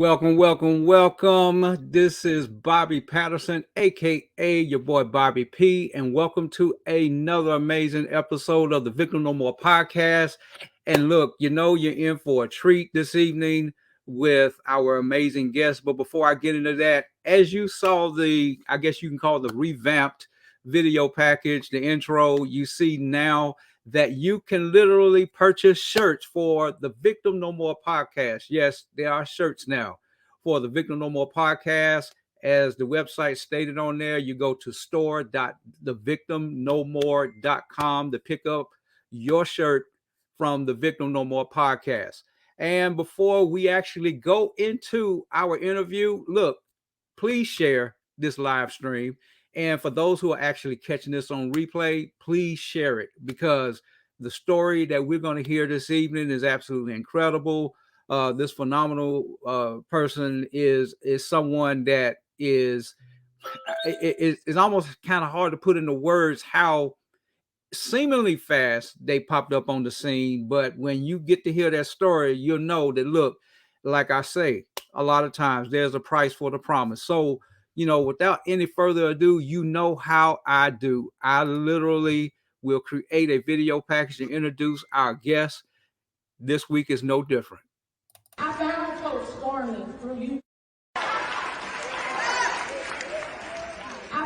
Welcome. This is Bobby Patterson, aka your boy Bobby P, and welcome to another amazing episode of the Victim No More podcast. And look, you're in for a treat this evening with our amazing guest. But before I get into that, as you saw I guess you can call it the revamped video package, the intro, you see now that you can literally purchase shirts for the Victim No More podcast. Yes, there are shirts now for the Victim No More podcast. As the website stated on there, you go to store.thevictimnomore.com to pick up your shirt from the Victim No More podcast. And before we actually go into our interview, look, please share this live stream. And for those who are actually catching this on replay, please share it because the story that we're going to hear this evening is absolutely incredible. This phenomenal person is someone that is almost kind of hard to put into words how seemingly fast they popped up on the scene. But when you get to hear that story, you'll know that, look, like I say, a lot of times there's a price for the promise. So, without any further ado, you know how I do. I literally will create a video package and introduce our guest. This week is no different. I found Coach Stormy through you. I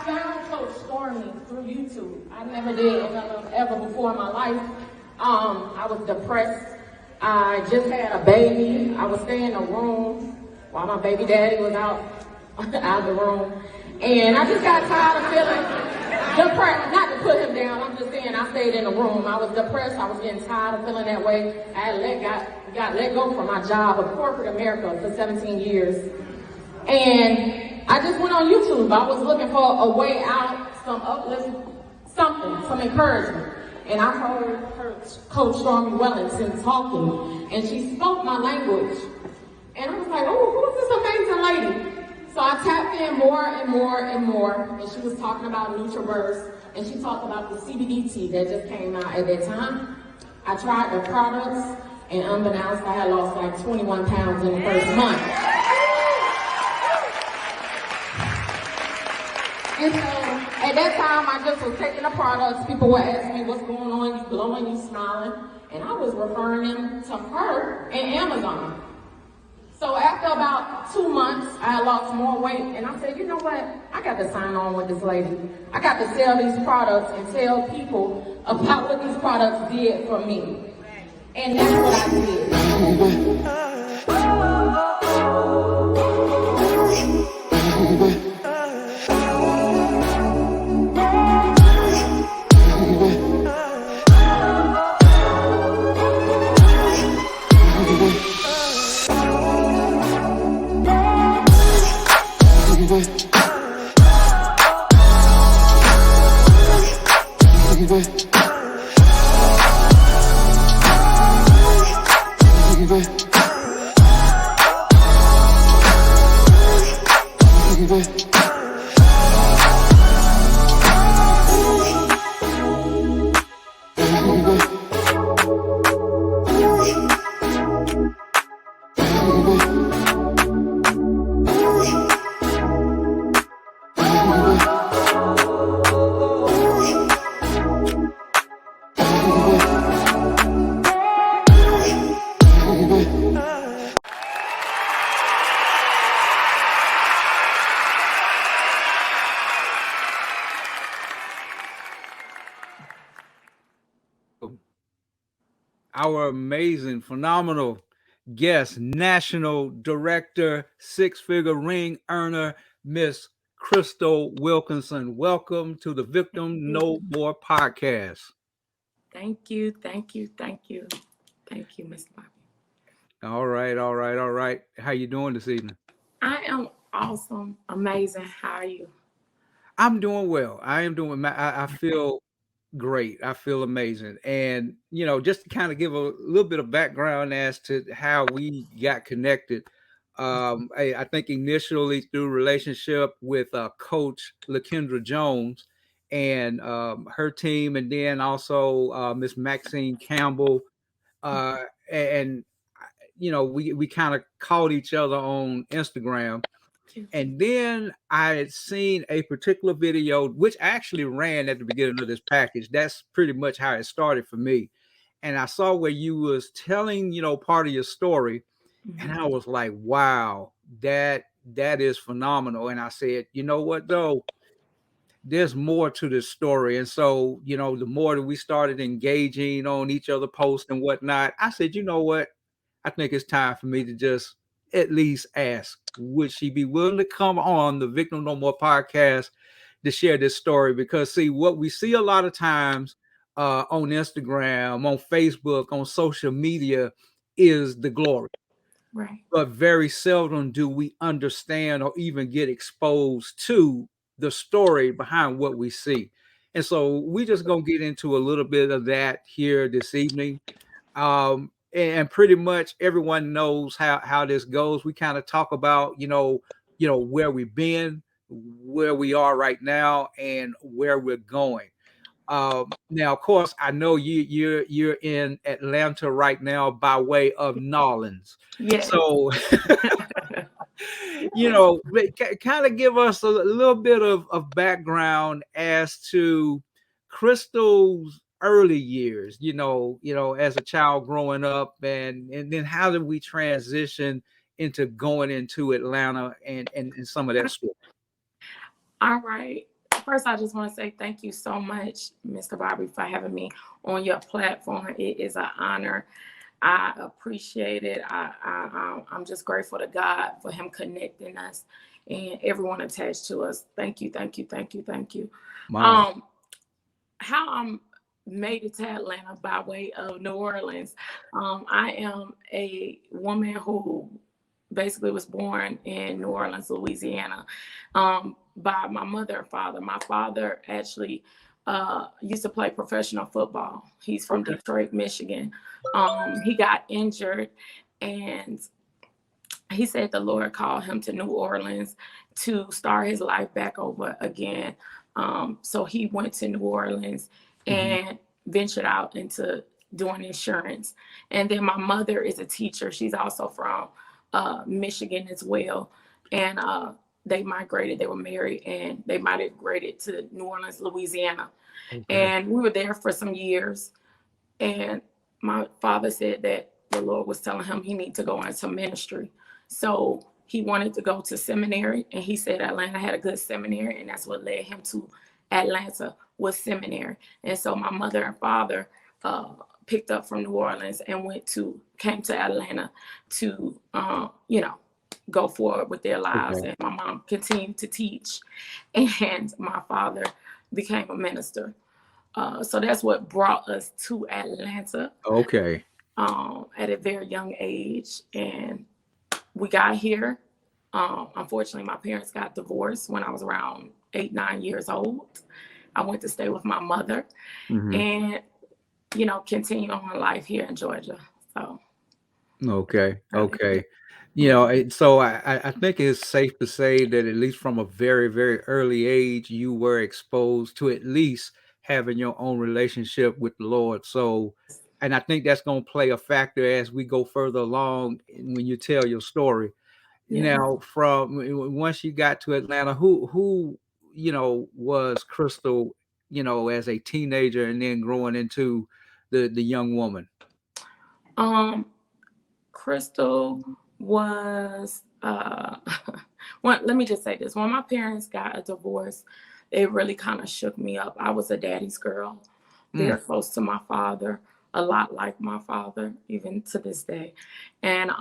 found Coach Stormy through YouTube. I never did ever before in my life. I was depressed. I just had a baby. I was staying in a room while my baby daddy was out of the room. And I just got tired of feeling depressed. Not to put him down, I'm just saying I stayed in the room. I was depressed. I was getting tired of feeling that way. I had got let go from my job of corporate America for 17 years. And I just went on YouTube. I was looking for a way out, some uplift, some encouragement. And I heard Coach Stormy Wilkinson talking, and she spoke my language. And I was like, oh, who's this amazing lady? So I tapped in more and more and more, and she was talking about NutriBurst, and she talked about the CBD tea that just came out at that time. I tried the products, and unbeknownst, I had lost like 21 pounds in the first month. And so at that time, I just was taking the products. People were asking me, what's going on? You glowing, you smiling. And I was referring them to her and Amazon. So after about 2 months, I lost more weight. And I said, you know what? I got to sign on with this lady. I got to sell these products and tell people about what these products did for me. And that's what I did. Our amazing, phenomenal guest, national director, six-figure ring earner, Miss Crystal Wilkinson. Welcome to the Victim No More podcast. Thank you, Miss Bobby. All right. How you doing this evening? I am awesome, amazing. How are you? I'm doing well. I feel great. I feel amazing. And, just to kind of give a little bit of background as to how we got connected. I think initially through relationship with Coach LaKendra Jones and her team, and then also Miss Maxine Campbell. And we kind of caught each other on Instagram. And then I had seen a particular video, which actually ran at the beginning of this package. That's pretty much how it started for me. And I saw where you was telling, part of your story. And I was like, wow, that is phenomenal. And I said, you know what, though? There's more to this story. And so, the more that we started engaging on each other posts and whatnot, I said, you know what? I think it's time for me to just at least ask, would she be willing to come on the Victim No More podcast to share this story? Because see, what we see a lot of times on Instagram, on Facebook, on social media is the glory. Right. But very seldom do we understand or even get exposed to the story behind what we see. And so we just gonna get into a little bit of that here this evening. And pretty much everyone knows how this goes. We kind of talk about, where we've been, where we are right now, and where we're going. Now, of course, I know you're in Atlanta right now by way of Nolans. Yes. So, kind of give us a little bit of background as to Crystal's early years. As a child growing up, and then how did we transition into going into Atlanta and some of that stuff. All right. First, I just want to say thank you so much, Mr. Bobby, for having me on your platform. It is an honor. I appreciate it. I'm just grateful to God for him connecting us and everyone attached to us. Thank you, thank you, thank you, thank you. Wow. How I'm made it to Atlanta by way of New Orleans. I am a woman who basically was born in New Orleans, Louisiana, by my mother and father. My father actually used to play professional football. He's from Detroit, Michigan. He got injured, and he said the Lord called him to New Orleans to start his life back over again. So he went to New Orleans and ventured out into doing insurance. And then my mother is a teacher. She's also from Michigan as well. And they were married, and they migrated to New Orleans, Louisiana. Okay. And we were there for some years. And my father said that the Lord was telling him he needed to go into ministry. So he wanted to go to seminary, and he said Atlanta had a good seminary, and that's what led him to Atlanta, was seminary. And so my mother and father picked up from New Orleans and came to Atlanta to, go forward with their lives. Okay. And my mom continued to teach, and my father became a minister. So that's what brought us to Atlanta. Okay. At a very young age, and we got here. Unfortunately, my parents got divorced when I was around 8-9 years old. I went to stay with my mother, and continue on life here in Georgia. So. Okay. So I think it's safe to say that at least from a very, very early age, you were exposed to at least having your own relationship with the Lord. So, and I think that's going to play a factor as we go further along when you tell your story. Yeah. Now, from once you got to Atlanta, who was Crystal, as a teenager and then growing into the young woman? Crystal was let me just say this. When my parents got a divorce, it really kind of shook me up. I was a daddy's girl. They're close to my father, a lot like my father, even to this day. And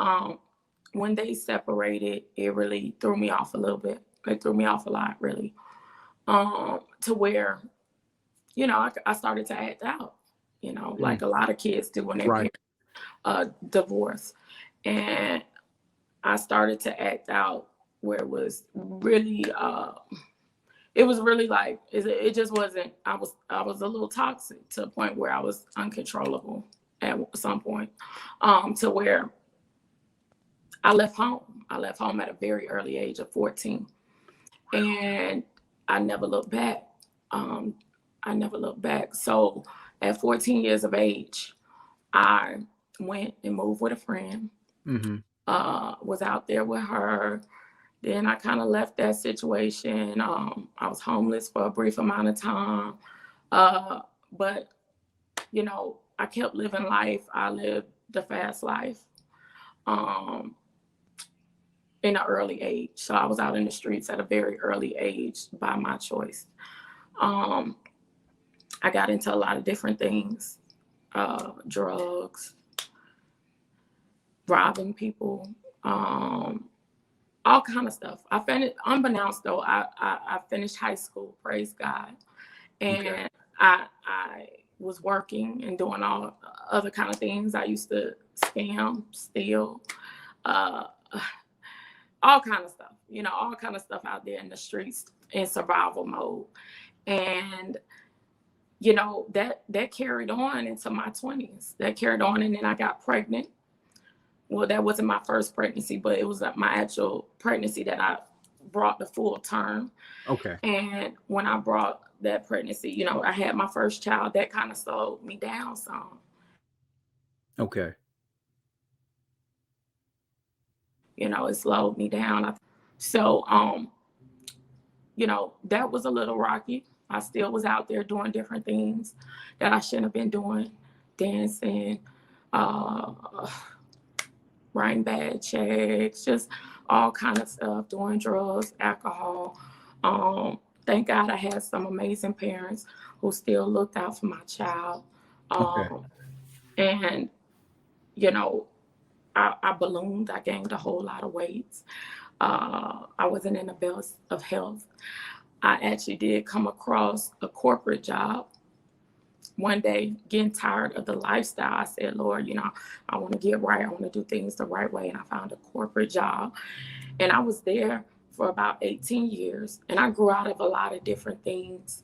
when they separated, it really threw me off a little bit. It threw me off a lot, really. To where, I started to act out, like a lot of kids do when they divorce. And I started to act out where it was really like, it just wasn't, I was a little toxic to the point where I was uncontrollable at some point, to where I left home. I left home at a very early age of 14, and I never looked back. So at 14 years of age, I went and moved with a friend. Mm-hmm. Was out there with her. Then I kind of left that situation. I was homeless for a brief amount of time. But, you know, I kept living life. I lived the fast life in an early age. So I was out in the streets at a very early age by my choice. I got into a lot of different things, drugs, robbing people, all kind of stuff. I finished, unbeknownst though, I finished high school, praise God. And Okay. I was working and doing all other kind of things. I used to scam, steal, uh, all kind of stuff, you know, all kind of stuff out there in the streets in survival mode. And, you know, that carried on into my 20s. That carried on, and then I got pregnant. Well, that wasn't my first pregnancy, but it was my actual pregnancy that I brought the full term. Okay. And when I brought that pregnancy, you know, I had my first child. That kind of slowed me down some. Okay. You know, it slowed me down. So, you know, that was a little rocky. I still was out there doing different things that I shouldn't have been doing, dancing, writing bad checks, just all kind of stuff, doing drugs, alcohol. Thank God I had some amazing parents who still looked out for my child. Okay. And, you know, I ballooned. I gained a whole lot of weight. I wasn't in the best of health. I actually did come across a corporate job one day, getting tired of the lifestyle. I said, Lord, you know, I want to get right. I want to do things the right way. And I found a corporate job. And I was there for about 18 years. And I grew out of a lot of different things.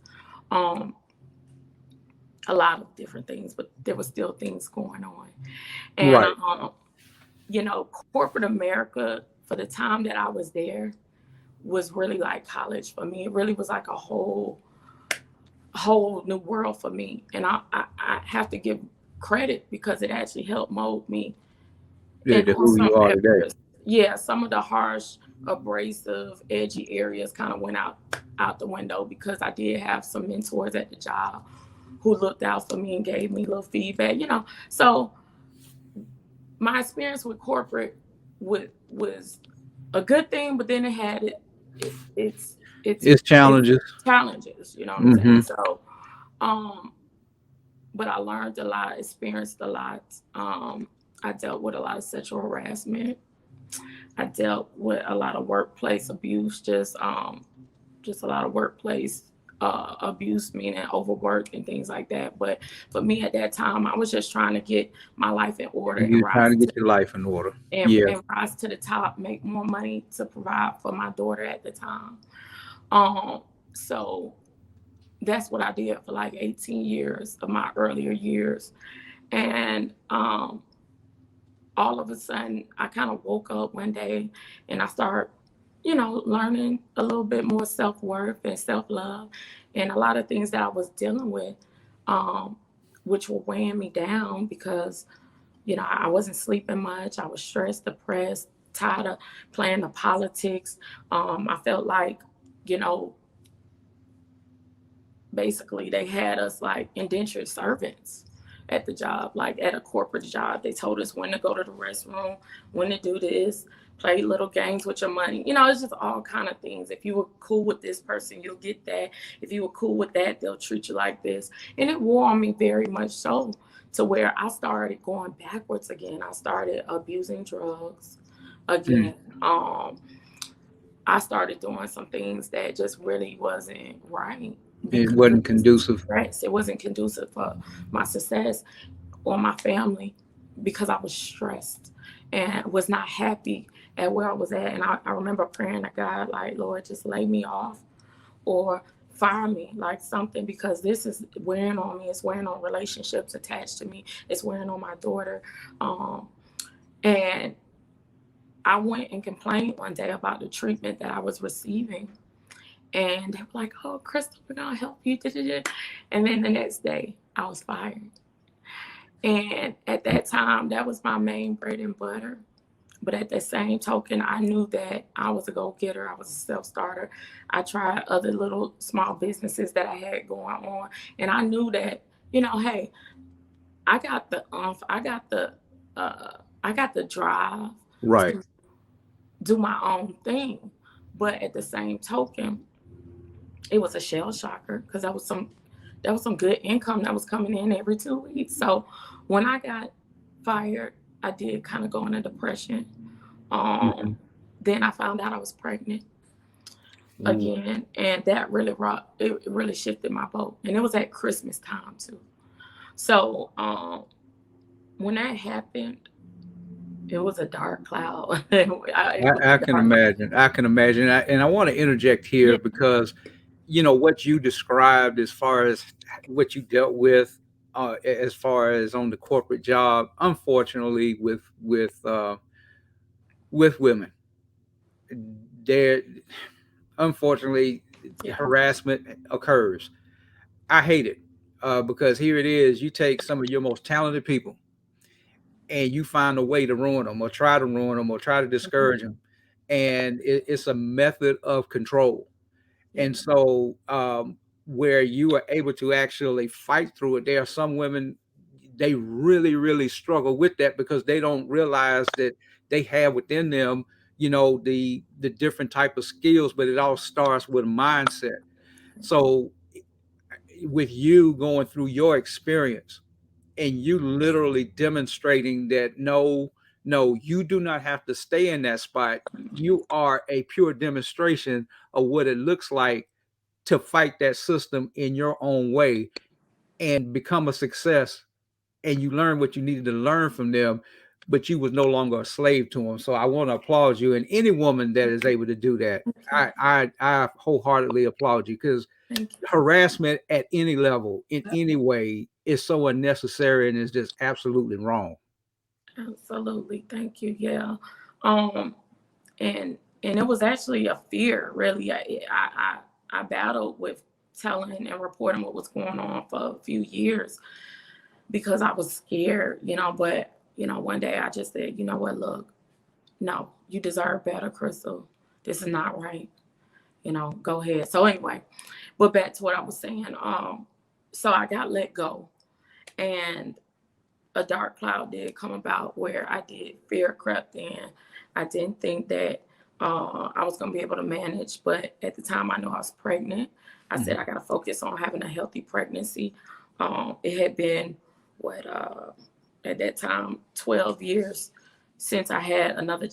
A lot of different things, but there were still things going on. And, Right. You know, corporate America, for the time that I was there, was really like college for me. It really was like a whole new world for me. And I have to give credit because it actually helped mold me Yeah, to into who you some are today. areas. Yeah, some of the harsh, abrasive, edgy areas kind of went out the window because I did have some mentors at the job who looked out for me and gave me little feedback, you know. So my experience with corporate was a good thing, but then it had its It's challenges. challenges, you know what I'm Mm-hmm. saying? So, but I learned a lot, experienced a lot. I dealt with a lot of sexual harassment. I dealt with a lot of workplace abuse, just a lot of workplace abuse, meaning overwork and things like that. But for me at that time, I was just trying to get my life in order and You're trying to get your life in order. Yeah. rise to the top, make more money to provide for my daughter at the time. So that's what I did for like 18 years of my earlier years. And all of a sudden, I kind of woke up one day and I started, you know, learning a little bit more self-worth and self-love and a lot of things that I was dealing with, which were weighing me down because, you know, I wasn't sleeping much. I was stressed, depressed, tired of playing the politics. I felt like, you know, basically they had us like indentured servants at the job, like at a corporate job. They told us when to go to the restroom, when to do this, play little games with your money. You know, it's just all kind of things. If you were cool with this person, you'll get that. If you were cool with that, they'll treat you like this. And it wore on me very much so, to where I started going backwards again. I started abusing drugs again. I started doing some things that just really wasn't right. It wasn't conducive. Stress. It wasn't conducive for my success or my family because I was stressed and was not happy at where I was at. And I remember praying to God, like, Lord, just lay me off or fire me, like something, because this is wearing on me. It's wearing on relationships attached to me. It's wearing on my daughter. And I went and complained one day about the treatment that I was receiving. And they were like, oh, Crystal, we're going to help you. And then the next day, I was fired. And at that time, that was my main bread and butter. But at the same token, I knew that I was a go-getter. I was a self-starter. I tried other little small businesses that I had going on. And I knew that, hey, I got the I got the drive Right. to do my own thing. But at the same token, it was a shell shocker because that was some good income that was coming in every 2 weeks. So when I got fired, I did kind of go into depression. Mhm. Then I found out I was pregnant Ooh. again, and that really it really shifted my boat. And it was at Christmas time too. So when that happened, it was a dark cloud. It was I a can dark. imagine. I can imagine. And I want to interject here Yeah, because, what you described as far as what you dealt with, as far as on the corporate job, unfortunately, with women, there, unfortunately, yeah, harassment occurs. I hate it, because here it is. You take some of your most talented people and you find a way to ruin them, or try to ruin them, or try to mhm, discourage them, and it's a method of control. yeah, And so, where you are able to actually fight through it, there are some women, they really really struggle with that because they don't realize that they have within them, the different type of skills, but it all starts with mindset. So with you going through your experience, and you literally demonstrating that, no, you do not have to stay in that spot. You are a pure demonstration of what it looks like to fight that system in your own way and become a success. And you learn what you needed to learn from them, but you was no longer a slave to them. So I want to applaud you, and any woman that is able to do that. thank you, I wholeheartedly applaud you, because thank you. harassment at any level in any way is so unnecessary and is just absolutely wrong. Absolutely, thank you. Yeah, um, and it was actually a fear. Really, I battled with telling and reporting what was going on for a few years because I was scared. But one day I just said, you know what, look, no, you deserve better, Crystal. This is not right. Go ahead. So anyway, but back to what I was saying. So I got let go, and a dark cloud did come about where I did fear crept in. I didn't think that I was going to be able to manage, but at the time I knew I was pregnant. I said Mhm. I got to focus on having a healthy pregnancy. It had been what at that time 12 years since I had another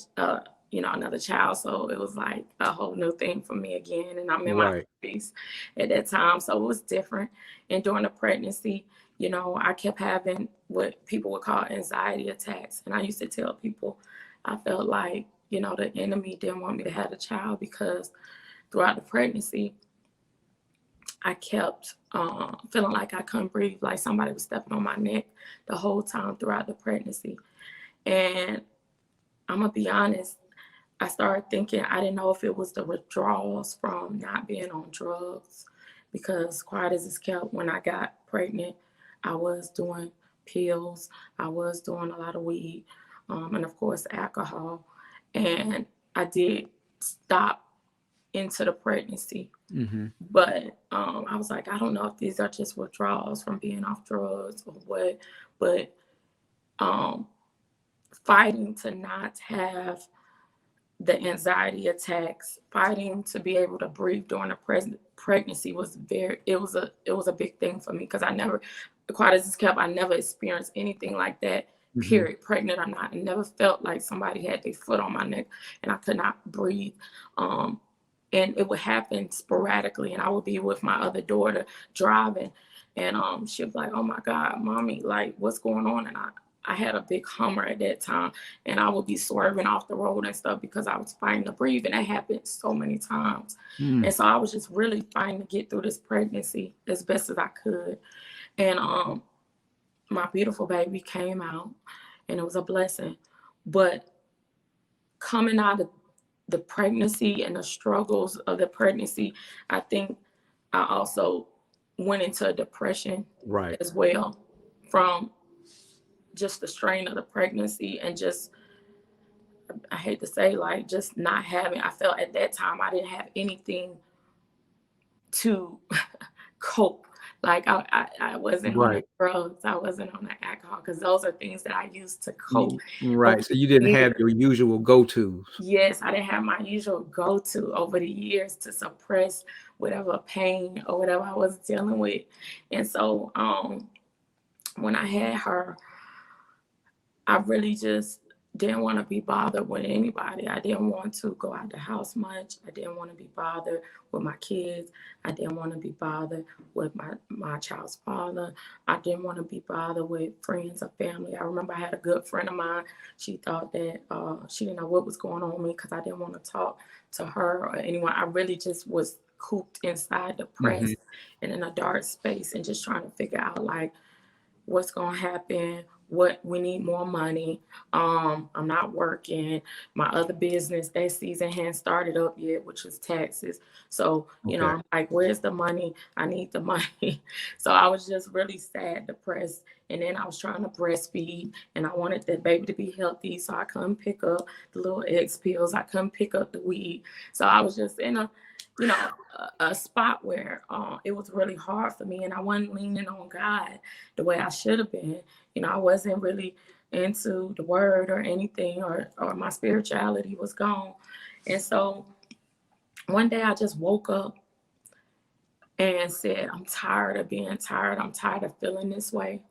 child, so it was like a whole new thing for me again, and I'm in my Right. 30s at that time, so it was different. And during the pregnancy, I kept having what people would call anxiety attacks. And I used to tell people I felt like, the enemy didn't want me to have a child because throughout the pregnancy, I kept feeling like I couldn't breathe, like somebody was stepping on my neck the whole time throughout the pregnancy. And I'm going to be honest, I started thinking I didn't know if it was the withdrawals from not being on drugs, because quiet as it's kept, when I got pregnant, I was doing pills, I was doing a lot of weed, and of course alcohol, and I did stop into the pregnancy. Hmm. But I was like, I don't know if these are just withdrawals from being off drugs or what, but um, fighting to not have the anxiety attacks, fighting to be able to breathe during the pregnancy was it was a big thing for me, because I never, quite as it's kept, I never experienced anything like that. Hmm. Period, pregnant or not, I never felt like somebody had their foot on my neck and I could not breathe. Um, and it would happen sporadically, and I would be with my other daughter driving, and she'd be like, "Oh my God, mommy, like what's going on?" And I had a big Hummer at that time, and I would be swerving off the road and stuff because I was fighting to breathe, and that happened so many times. And Mm. so I was just really fighting to get through this pregnancy as best as I could. And my beautiful baby came out, and it was a blessing. But coming out of the pregnancy and the struggles of the pregnancy, I think I also went into a depression Right. as well, from just the strain of the pregnancy and just I hate to say, like, just not having, I felt at that time I didn't have anything to cope. Like I wasn't on the Right. drugs, I wasn't on the alcohol, because those are things that I used to cope over Right. So you didn't the have years. your usual go-tos. Yes, I didn't have my usual go-to over the years to suppress whatever pain or whatever I was dealing with. And so when I had her, I really just didn't want to be bothered with anybody. I didn't want to go out the house much. I didn't want to be bothered with my kids. I didn't want to be bothered with my child's father. I didn't want to be bothered with friends or family. I remember I had a good friend of mine. She thought that she didn't know what was going on with me because I didn't want to talk to her or anyone. I really just was cooped inside, Hmm. depressed and in a dark space, and just trying to figure out, like, what's going to happen, what we need more money. I'm not working. My other business, that season hadn't started up yet, which was taxes. So, Okay. I'm like, where's the money? I need the money. So I was just really sad, depressed. And then I was trying to breastfeed, and I wanted the baby to be healthy. So I couldn't pick up the little X pills. I couldn't pick up the weed. So I was just in a spot where it was really hard for me, and I wasn't leaning on God the way I should have been. I wasn't really into the word or anything, or my spirituality was gone. And so one day I just woke up and said, I'm tired of being tired. I'm tired of feeling this way.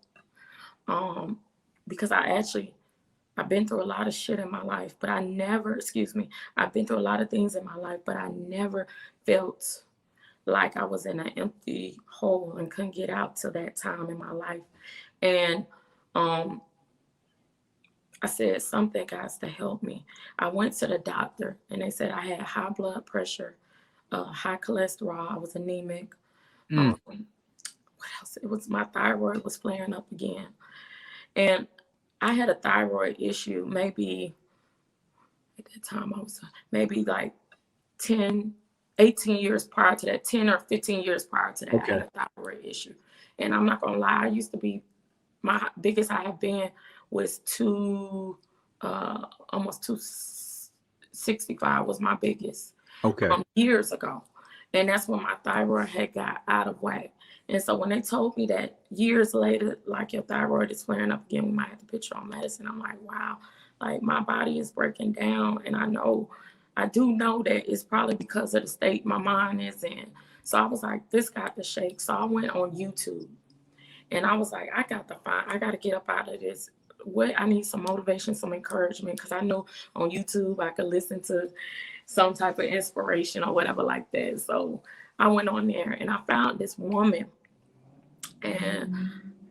Because I've been through a lot of shit in my life, but I've been through a lot of things in my life, but I never felt like I was in an empty hole and couldn't get out till that time in my life. And I said, something has to help me. I went to the doctor, and they said I had high blood pressure, high cholesterol. I was anemic. Mm. What else? It was, my thyroid was flaring up again. And I had a thyroid issue maybe at that time. I was maybe like 10, 18 years prior to that, 10 or 15 years prior to that. I Okay. had a thyroid issue. And I'm not going to lie, I used to be, my biggest I have been was almost 265 was my biggest Okay. years ago. And that's when my thyroid had got out of whack. And so when they told me that years later, like, your thyroid is flaring up again, we might have to put you on medicine, I'm like, wow, like, my body is breaking down. And I do know that it's probably because of the state my mind is in. So I was like, this got to shake. So I went on YouTube, and I was like, I got to get up out of this. I need some motivation, some encouragement, because I know on YouTube I could listen to some type of inspiration or whatever like that. So I went on there, and I found this woman, and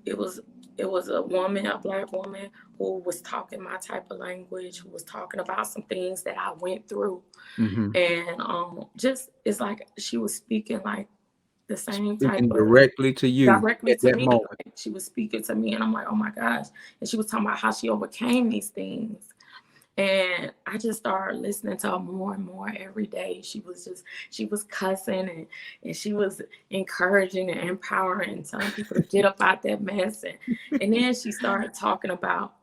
it was a woman, a Black woman, who was talking my type of language, who was talking about some things that I went through. Hmm. And just, it's like she was speaking like the same type Speaking of, directly to you directly at to that me. moment. Like, she was speaking to me, and I'm like, oh my gosh. And she was talking about how she overcame these things. And I just started listening to her more and more every day. She was cussing, and she was encouraging and empowering and telling people to get up out that mess. And then she started talking about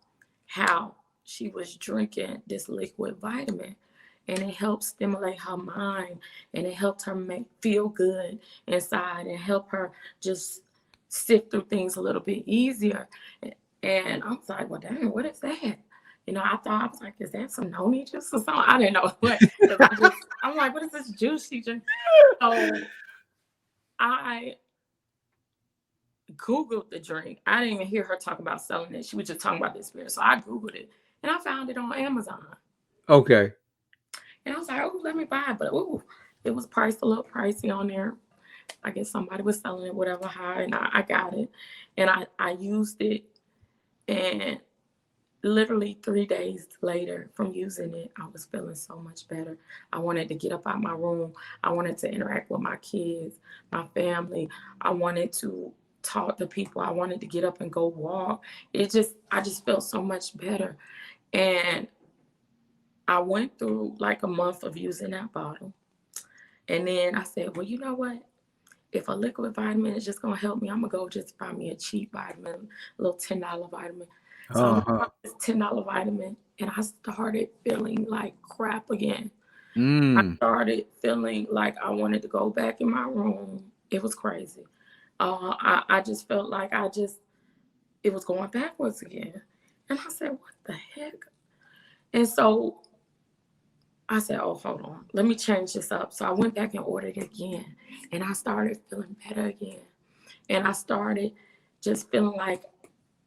how she was drinking this liquid vitamin, and it helped stimulate her mind, and it helped her feel good inside, and help her just sift through things a little bit easier. And I was like, well, dang, what is that? I was like, is that some noni juice or something? I didn't know what. I'm like, what is this juice she drink? So I Googled the drink. I didn't even hear her talk about selling it. She was just talking about the experience. So I Googled it, and I found it on Amazon. Okay. And I was like, oh, let me buy it. But it was priced a little pricey on there. I guess somebody was selling it, whatever, high, and I got it. And I used it, and literally 3 days later from using it, I was feeling so much better. I wanted to get up out my room. I wanted to interact with my kids, my family. I wanted to talk to people. I wanted to get up and go walk. I just felt so much better. And I went through like a month of using that bottle. And then I said, well, you know what? If a liquid vitamin is just going to help me, I'm going to go just buy me a cheap vitamin, a little $10 vitamin. So I'm going to Uh-huh. buy this $10 vitamin and I started feeling like crap again. I Mm. started feeling like I wanted to go back in my room. It was crazy. I just felt like it was going backwards again. And I said, what the heck? And so I said, oh, hold on. Let me change this up. So I went back and ordered it again. And I started feeling better again. And I started just feeling like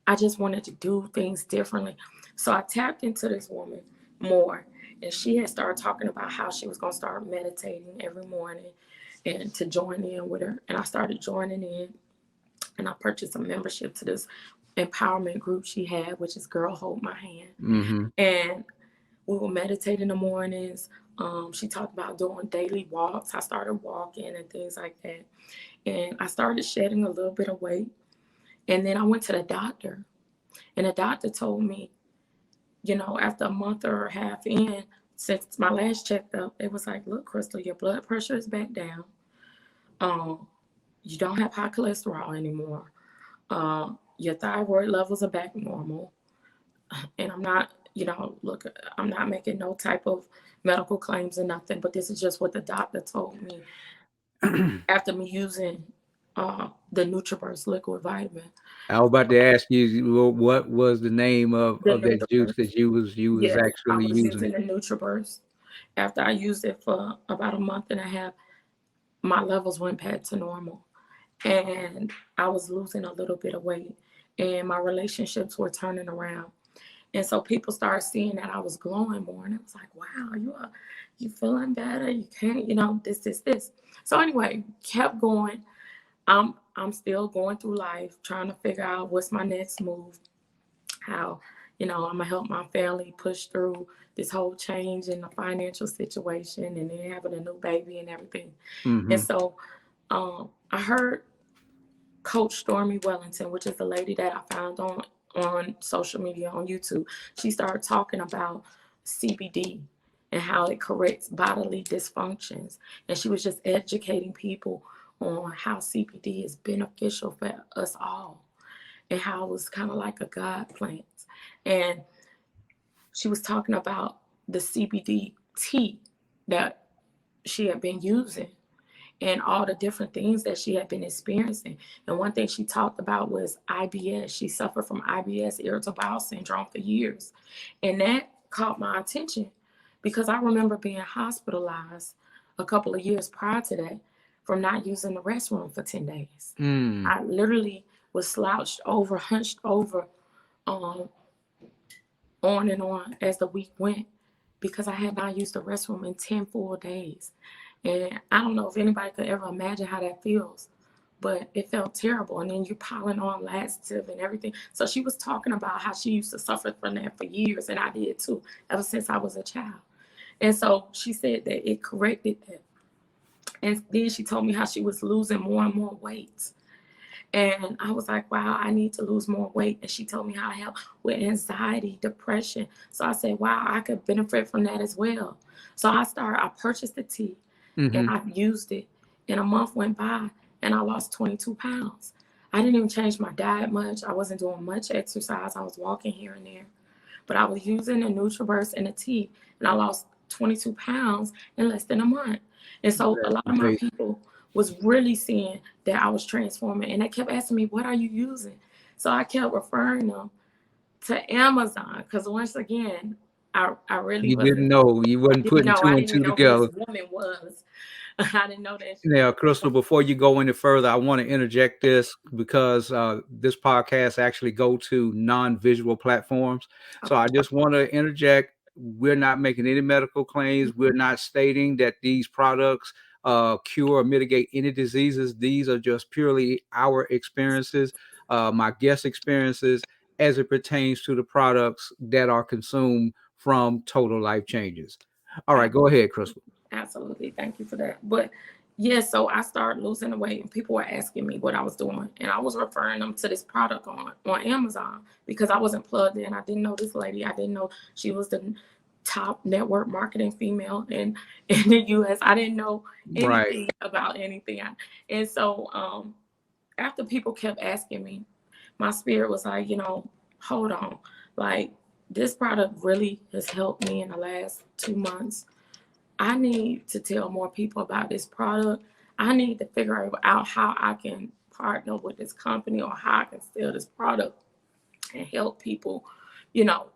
I just wanted to do things differently. So I tapped into this woman more. And she had started talking about how she was going to start meditating every morning and to join in with her. And I started joining in. And I purchased a membership to this empowerment group she had, which is Girl Hold My Hand. Mm-hmm. And we would meditate in the mornings. She talked about doing daily walks. I started walking and things like that. And I started shedding a little bit of weight. And then I went to the doctor. And the doctor told me, after a month or a half in, since my last checkup, it was like, look, Crystal, your blood pressure is back down. You don't have high cholesterol anymore. Your thyroid levels are back normal. And I'm not, look, I'm not making no type of medical claims or nothing, but this is just what the doctor told me after me using the NutriBurst liquid vitamin. I was about to ask you what was the name The of that juice NutriBurst. that you was Yes, I actually was using. using the NutriBurst. After I used it for about a month and a half, my levels went back to normal. And I was losing a little bit of weight. And my relationships were turning around. And so people started seeing that I was glowing more. And it was like, wow, you feeling better. You can't, this. So anyway, kept going. I'm still going through life, trying to figure out what's my next move, how, I'm going to help my family push through this whole change in the financial situation and then having a new baby and everything. Mm-hmm. And so I heard Coach Stormy Wellington, which is the lady that I found on social media, on YouTube. She started talking about CBD and how it corrects bodily dysfunctions. And she was just educating people on how CBD is beneficial for us all and how it was kind of like a God plant. And she was talking about the CBD tea that she had been using and all the different things that she had been experiencing. And one thing she talked about was IBS. She suffered from IBS, irritable bowel syndrome, for years. And that caught my attention because I remember being hospitalized a couple of years prior to that from not using the restroom for 10 days. Mm. I literally was slouched over, hunched over, on and on as the week went because I had not used the restroom in 10 full days. And I don't know if anybody could ever imagine how that feels, but it felt terrible. And then you're piling on laxative and everything. So she was talking about how she used to suffer from that for years, and I did too, ever since I was a child. And so she said that it corrected that. And then she told me how she was losing more and more weight. And I was like, wow, I need to lose more weight. And she told me how to help with anxiety, depression. So I said, wow, I could benefit from that as well. So I purchased the tea. Mm-hmm. And I used it. And a month went by and I lost 22 pounds. I didn't even change my diet much. I wasn't doing much exercise. I was walking here and there. But I was using the NutriBurst and the tea. And I lost 22 pounds in less than a month. And so a lot of my people was really seeing that I was transforming. And they kept asking me, what are you using? So I kept referring them to Amazon. Because once again, I really You didn't know. You wasn't putting two I and didn't even two know who together. this woman was. I didn't know that. Now, Crystal, before you go any further, I want to interject this because this podcast actually go to non-visual platforms. So I just want to interject. We're not making any medical claims. We're not stating that these products cure or mitigate any diseases. These are just purely our experiences, my guest experiences, as it pertains to the products that are consumed from Total Life Changes. All right, go ahead, Crystal. Absolutely. Thank you for that. But yes, so I started losing the weight and people were asking me what I was doing. And I was referring them to this product on Amazon because I wasn't plugged in. I didn't know this lady. I didn't know she was the top network marketing female in the US. I didn't know anything about anything. And so after people kept asking me, my spirit was like, hold on. Like, this product really has helped me in the last 2 months. I need to tell more people about this product. I need to figure out how I can partner with this company or how I can sell this product and help people, you know,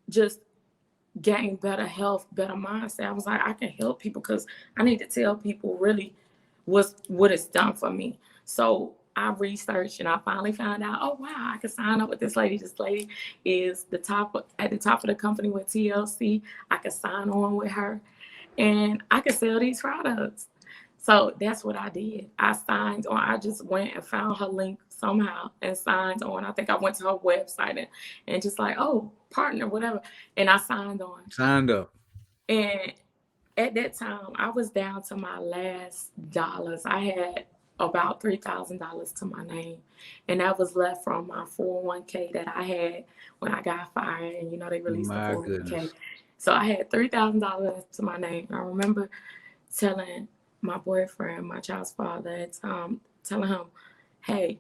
just gain better health, better mindset. I was like, I can help people because I need to tell people really what it's done for me. So I researched and I finally found out, oh wow, I can sign up with this lady. This lady is at the top of the company with TLC. I can sign on with her and I can sell these products. So that's what I did. I signed on. I just went and found her link somehow and signed on. I think I went to her website and just like, oh, partner, whatever. And I signed on. Signed up. And at that time, I was down to my last dollars. I had about $3,000 to my name. And that was left from my 401k that I had when I got fired. And, they released the My 401k. goodness. So I had $3,000 to my name. I remember telling my boyfriend, my child's father, at the time, telling him, hey,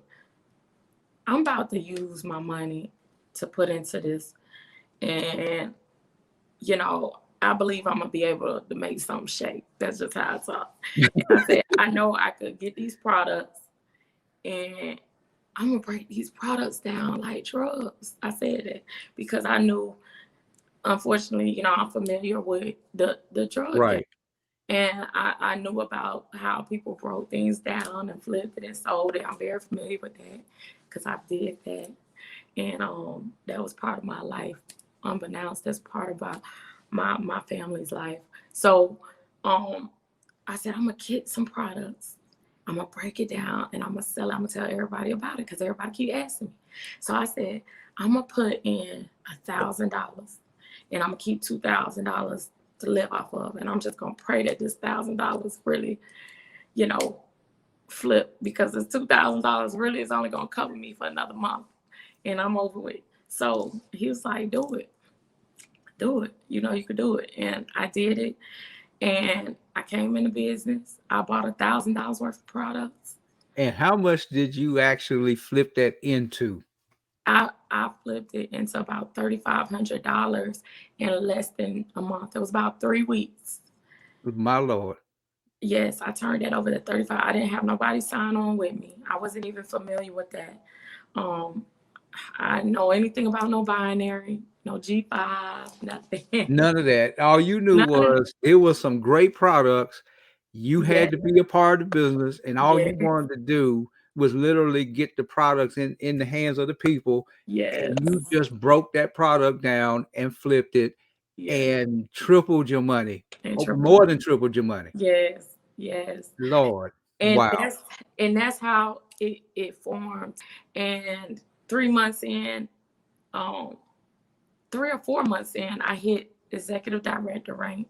I'm about to use my money to put into this. And, I believe I'm going to be able to make something shake. That's just how I talk. And I said, I know I could get these products and I'm going to break these products down like drugs. I said that because I knew, unfortunately, I'm familiar with the drug. Right. And I knew about how people broke things down and flipped it and sold it. I'm very familiar with that because I did that. And that was part of my life, unbeknownst. That's part of my family's life. So I said, I'm going to get some products. I'm going to break it down and I'm going to sell it. I'm going to tell everybody about it because everybody keep asking me. So I said, I'm going to put in $1,000 and I'm going to keep $2,000 to live off of. And I'm just going to pray that this $1,000 really, flip because this $2,000 really is only going to cover me for another month and I'm over it. So he was like, do it. You could do it. And I did it. And I came into business. I bought $1,000 worth of products. And how much did you actually flip that into? I flipped it into about $3,500 in less than a month. It was about 3 weeks. My Lord. Yes, I turned that over to 35. I didn't have nobody sign on with me. I wasn't even familiar with that. I didn't know anything about no binary, no G5, nothing. None of that. All you knew was it was some great products. You had to be a part of the business, and all you wanted to do was literally get the products in the hands of the people. Yes. And you just broke that product down and flipped it and tripled your money. More than tripled your money. Yes. Lord. And wow. That's how it formed. And 3 months in, 3 or 4 months in, I hit executive director rank.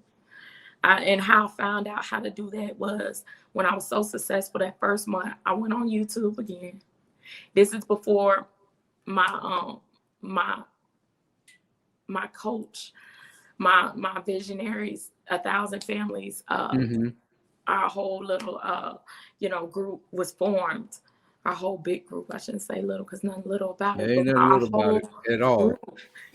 And how I found out how to do that was when I was so successful that first month, I went on YouTube again. This is before my coach, my visionaries, 1,000 families, our whole little group was formed. Our whole big group. I shouldn't say little because nothing little about it. Ain't nothing little about it at all.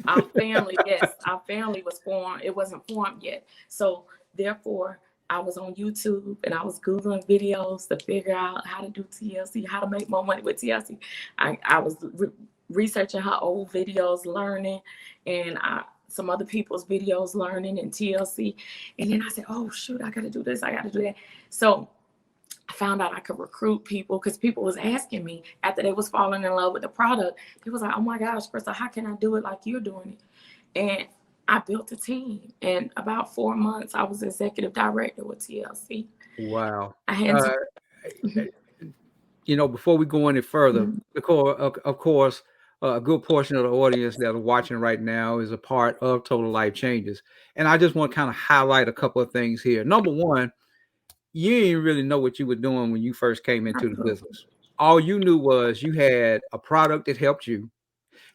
Our family, yes, our family was formed. It wasn't formed yet. So therefore, I was on YouTube and I was Googling videos to figure out how to do TLC, how to make more money with TLC. I was researching her old videos, learning, and some other people's videos, learning in TLC. And then I said, oh, shoot, I got to do this. I got to do that. So I found out I could recruit people because people was asking me after they was falling in love with the product. They was like, oh my gosh, Crystal, how can I do it like you're doing it? And I built a team. And about 4 months, I was executive director with TLC. Wow. I had before we go any further, of course, a good portion of the audience that are watching right now is a part of Total Life Changes. And I just want to kind of highlight a couple of things here. Number one, you didn't really know what you were doing when you first came into the business. All you knew was you had a product that helped you.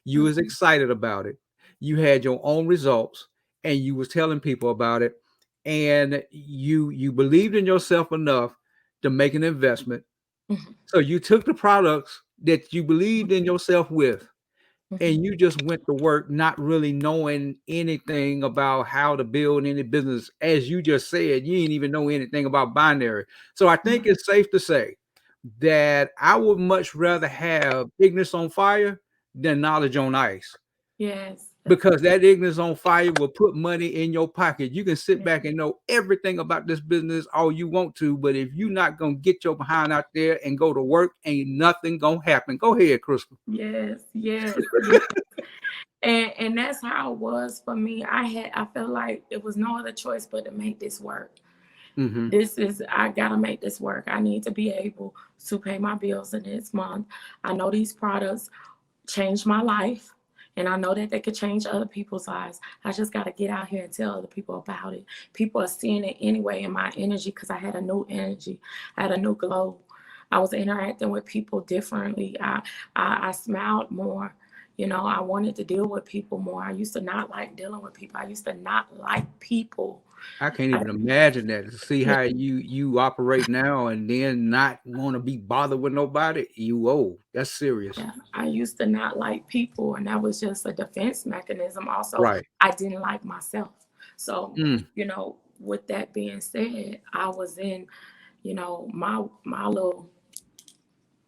You was excited about it. You had your own results and you was telling people about it. And you believed in yourself enough to make an investment. So you took the products that you believed in yourself with and you just went to work not really knowing anything about how to build any business. As you just said, you didn't even know anything about binary. So I think it's safe to say that I would much rather have ignorance on fire than knowledge on ice. Yes. Because that ignorance on fire will put money in your pocket. You can sit Yeah. back and know everything about this business all you want to, but if you're not gonna get your behind out there and go to work, ain't nothing gonna happen. Go ahead, Crystal. Yes, yes, yes. And that's how it was for me. I felt like it was no other choice but to make this work. Mm-hmm. I gotta make this work. I need to be able to pay my bills in this month. I know these products changed my life, and I know that they could change other people's lives. I just gotta get out here and tell other people about it. People are seeing it anyway in my energy, because I had a new energy. I had a new glow. I was interacting with people differently. I smiled more. You know, I wanted to deal with people more. I used to not like dealing with people. I used to not like people. I can't I, even imagine that. To see yeah, how you operate now and then not want to be bothered with nobody. That's serious. yeah, I used to not like people, and that was just a defense mechanism. Also, Right. I didn't like myself. So, Mm. you know, with that being said, I was in, you know, my little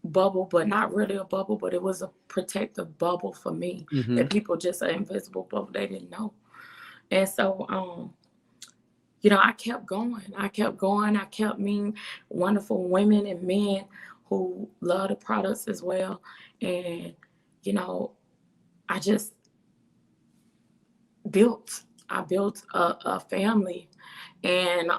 bubble, but not really a bubble, but it was a protective bubble for me. Mm-hmm. That people just an invisible bubble they didn't know. And so, you know, I kept going. I kept going. I kept meeting wonderful women and men who love the products as well. And, you know, I just built. I built a family. And,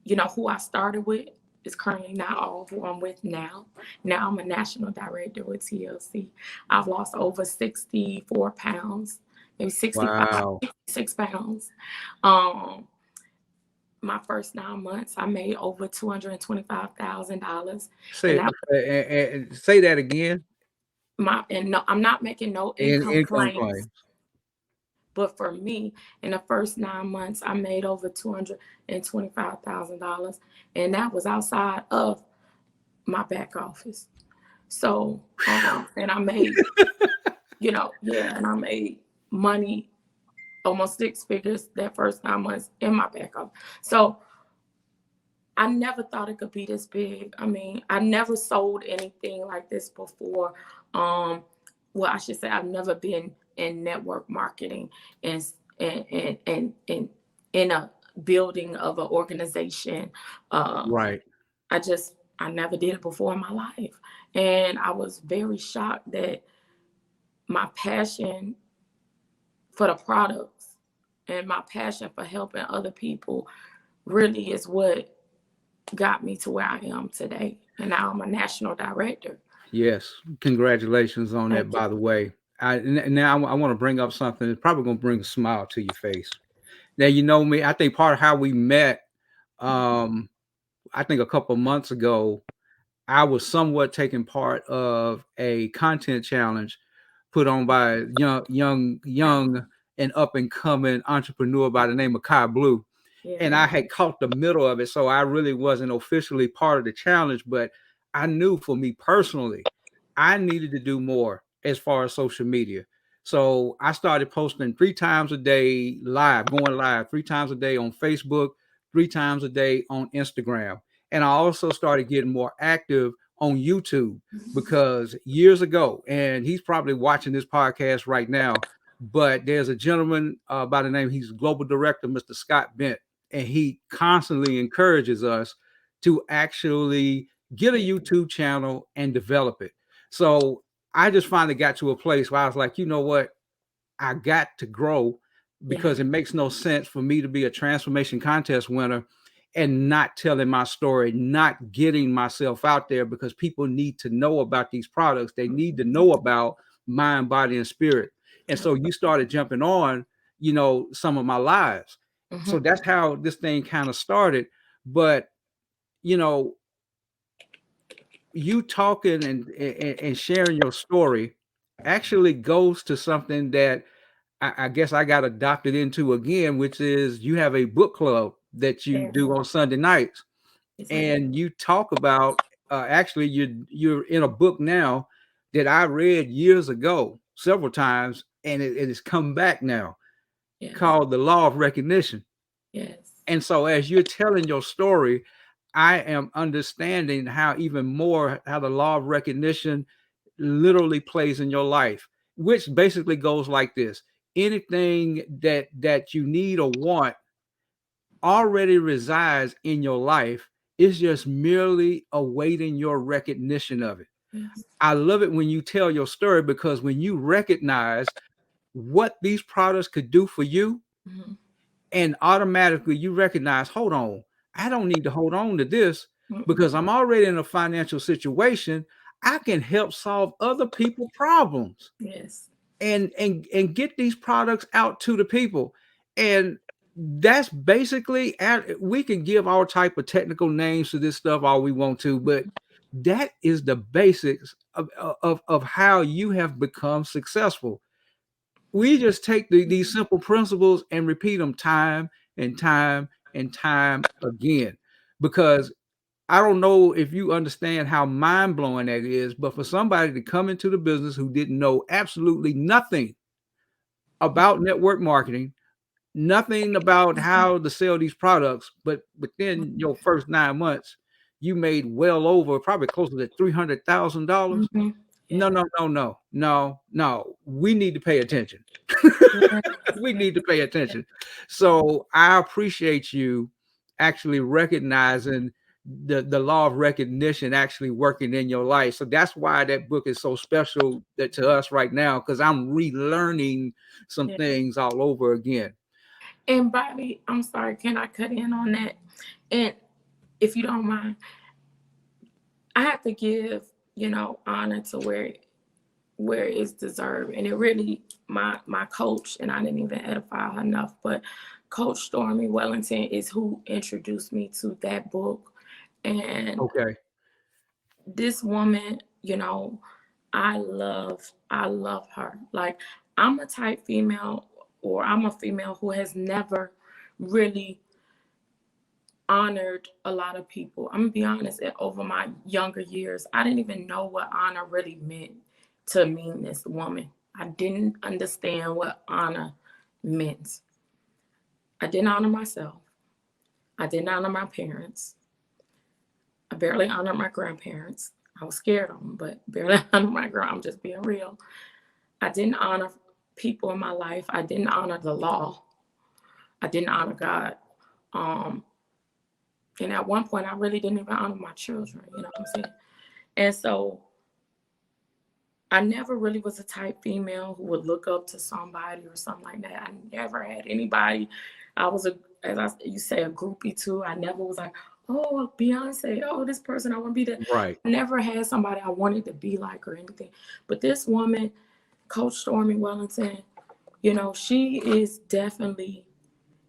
you know, who I started with is currently not all who I'm with now. Now I'm a national director with TLC. I've lost over 64 pounds, maybe 65, Wow. 6 pounds. Um, my first 9 months, I made over $225,000, and Say that say that again. and no, I'm not making no In income income claims, claims. but for me, in the first 9 months, I made over $225,000, and that was outside of my back office. So, and I made, you know, yeah, and I made money, almost six figures that first 9 months in my back office. So I never thought it could be this big. I mean, I never sold anything like this before. Well, I should say I've never been in network marketing and and in a building of an organization. Um, Right. I never did it before in my life, and I was very shocked that my passion for the products and my passion for helping other people really is what got me to where I am today. And now I'm a national director. Yes. Congratulations on that, Thank you. by the way. Now I want to bring up something that's probably going to bring a smile to your face. Now, you know me, I think part of how we met, um, I think a couple of months ago, I was somewhat taking part of a content challenge put on by a young and up and coming entrepreneur by the name of Kai Blue. And Yeah. I had caught the middle of it. So I really wasn't officially part of the challenge, but I knew for me personally, I needed to do more as far as social media. So I started posting 3 times a day live, going live 3 times a day on Facebook, 3 times a day on Instagram. And I also started getting more active on YouTube because years ago, and he's probably watching this podcast right now, but there's a gentleman by the name, he's global director, Mr. Scott Bent, and he constantly encourages us to actually get a YouTube channel and develop it. So I just finally got to a place where I was like, you know what? I got to grow Yeah. because it makes no sense for me to be a transformation contest winner and not telling my story, not getting myself out there because people need to know about these products. They need to know about mind, body, and spirit. And so you started jumping on, some of my lives. So Mhm. that's how this thing kind of started. But, you know, you talking and sharing your story actually goes to something that I guess I got adopted into again, which is you have a book club that you Yes. do on Sunday nights, Yes, I do. and you talk about actually you're in a book now that I read years ago several times, and it has come back now, Yes. called The Law of Recognition. Yes. And so as you're telling your story, I am understanding how even more how the law of recognition literally plays in your life, which basically goes like this. Anything that you need or want already resides in your life. It's just merely awaiting your recognition of it. Yes. I love it when you tell your story, because when you recognize what these products could do for you, Mm-hmm. and automatically you recognize, hold on, I don't need to hold on to this Mm-mm. because I'm already in a financial situation. I can help solve other people's problems Yes. and get these products out to the people. And that's basically, we can give all type of technical names to this stuff all we want to, but that is the basics of how you have become successful. We just take these simple principles and repeat them time and time and time again. Because I don't know if you understand how mind blowing that is, but for somebody to come into the business who didn't know absolutely nothing about network marketing, nothing about how to sell these products, but within your first 9 months, you made well over, probably closer to $300,000. Mm-hmm. No, Yes. no, no, no, no, no. We need to pay attention. Yes. We Yes. need to pay attention. So I appreciate you actually recognizing the law of recognition actually working in your life. So that's why that book is so special that to us right now, because I'm relearning some Yes. things all over again. And Bobby, I'm sorry, can I cut in on that? And if you don't mind, I have to give, honor to where it's deserved. And it really, my coach, and I didn't even edify her enough, but Coach Stormy Wellington is who introduced me to that book. And Okay. this woman, I love her. Like, I'm a type female, or I'm a female who has never really honored a lot of people. I'm gonna be honest, over my younger years, I didn't even know what honor really meant to me, this woman. I didn't understand what honor meant. I didn't honor myself. I didn't honor my parents. I barely honored my grandparents. I was scared of them, but barely honored my grand. I'm just being real. I didn't honor people in my life. I didn't honor the law. I didn't honor God. Um, and at one point, I really didn't even honor my children. You know what I'm saying? And so I never really was a type female who would look up to somebody or something like that. I never had anybody. I was you say, a groupie too. I never was like, oh, Beyonce, oh, this person, I want to be that. Right. I never had somebody I wanted to be like or anything. But this woman, Coach Stormy Wellington, she is definitely,